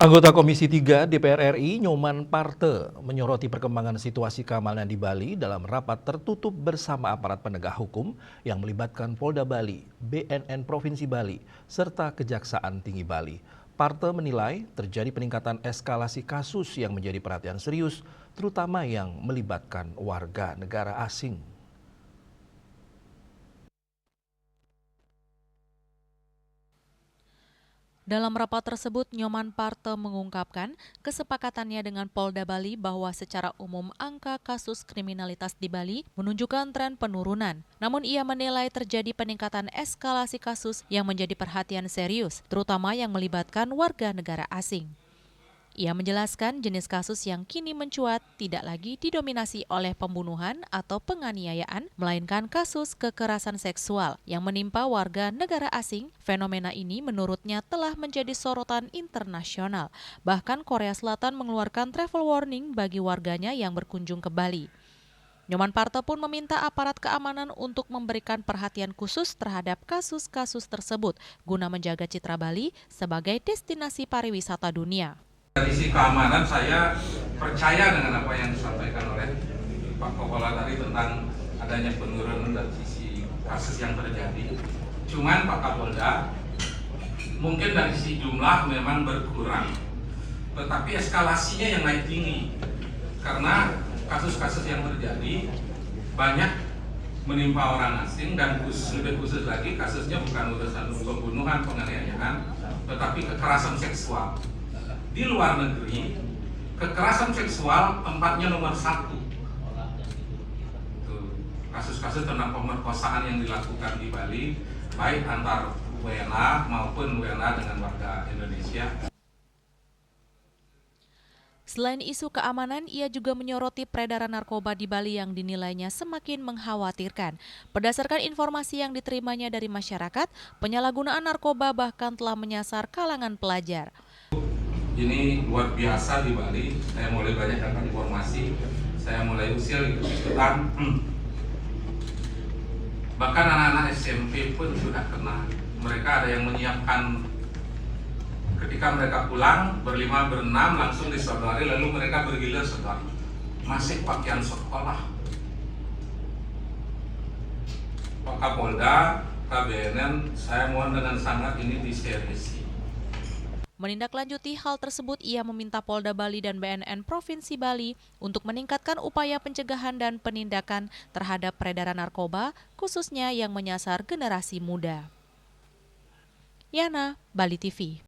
Anggota Komisi 3 DPR RI Nyoman Parte menyoroti perkembangan situasi keamanan di Bali dalam rapat tertutup bersama aparat penegak hukum yang melibatkan Polda Bali, BNN Provinsi Bali, serta Kejaksaan Tinggi Bali. Parte menilai terjadi peningkatan eskalasi kasus yang menjadi perhatian serius, terutama yang melibatkan warga negara asing. Dalam rapat tersebut, Nyoman Parte mengungkapkan kesepakatannya dengan Polda Bali bahwa secara umum angka kasus kriminalitas di Bali menunjukkan tren penurunan. Namun ia menilai terjadi peningkatan eskalasi kasus yang menjadi perhatian serius, terutama yang melibatkan warga negara asing. Ia menjelaskan jenis kasus yang kini mencuat tidak lagi didominasi oleh pembunuhan atau penganiayaan, melainkan kasus kekerasan seksual yang menimpa warga negara asing. Fenomena ini menurutnya telah menjadi sorotan internasional. Bahkan Korea Selatan mengeluarkan travel warning bagi warganya yang berkunjung ke Bali. Nyoman Parte pun meminta aparat keamanan untuk memberikan perhatian khusus terhadap kasus-kasus tersebut guna menjaga citra Bali sebagai destinasi pariwisata dunia. Dari sisi keamanan saya percaya dengan apa yang disampaikan oleh Pak Kapolda tadi tentang adanya penurunan dari sisi kasus yang terjadi. Cuman Pak Kapolda mungkin dari sisi jumlah memang berkurang, tetapi eskalasinya yang naik tinggi karena kasus-kasus yang terjadi banyak menimpa orang asing dan lebih khusus lagi kasusnya bukan urusan pembunuhan, penganiayaan, tetapi kekerasan seksual. Di luar negeri, kekerasan seksual tempatnya nomor 1. Kasus-kasus tentang pemerkosaan yang dilakukan di Bali, baik antar WNA maupun WNA dengan warga Indonesia. Selain isu keamanan, ia juga menyoroti peredaran narkoba di Bali yang dinilainya semakin mengkhawatirkan. Berdasarkan informasi yang diterimanya dari masyarakat, penyalahgunaan narkoba bahkan telah menyasar kalangan pelajar. Ini luar biasa di Bali. Saya mulai banyak dapat informasi, saya mulai usil ikutan. Bahkan anak-anak SMP pun sudah kena. Mereka ada yang menyiapkan ketika mereka pulang berlima berenam langsung disodori, lalu mereka bergilir sodori. Masih pakaian sekolah. Pak Kapolda, KBNN, saya mohon dengan sangat ini diseriusi. Menindaklanjuti hal tersebut, ia meminta Polda Bali dan BNN Provinsi Bali untuk meningkatkan upaya pencegahan dan penindakan terhadap peredaran narkoba, khususnya yang menyasar generasi muda. Yana, Bali TV.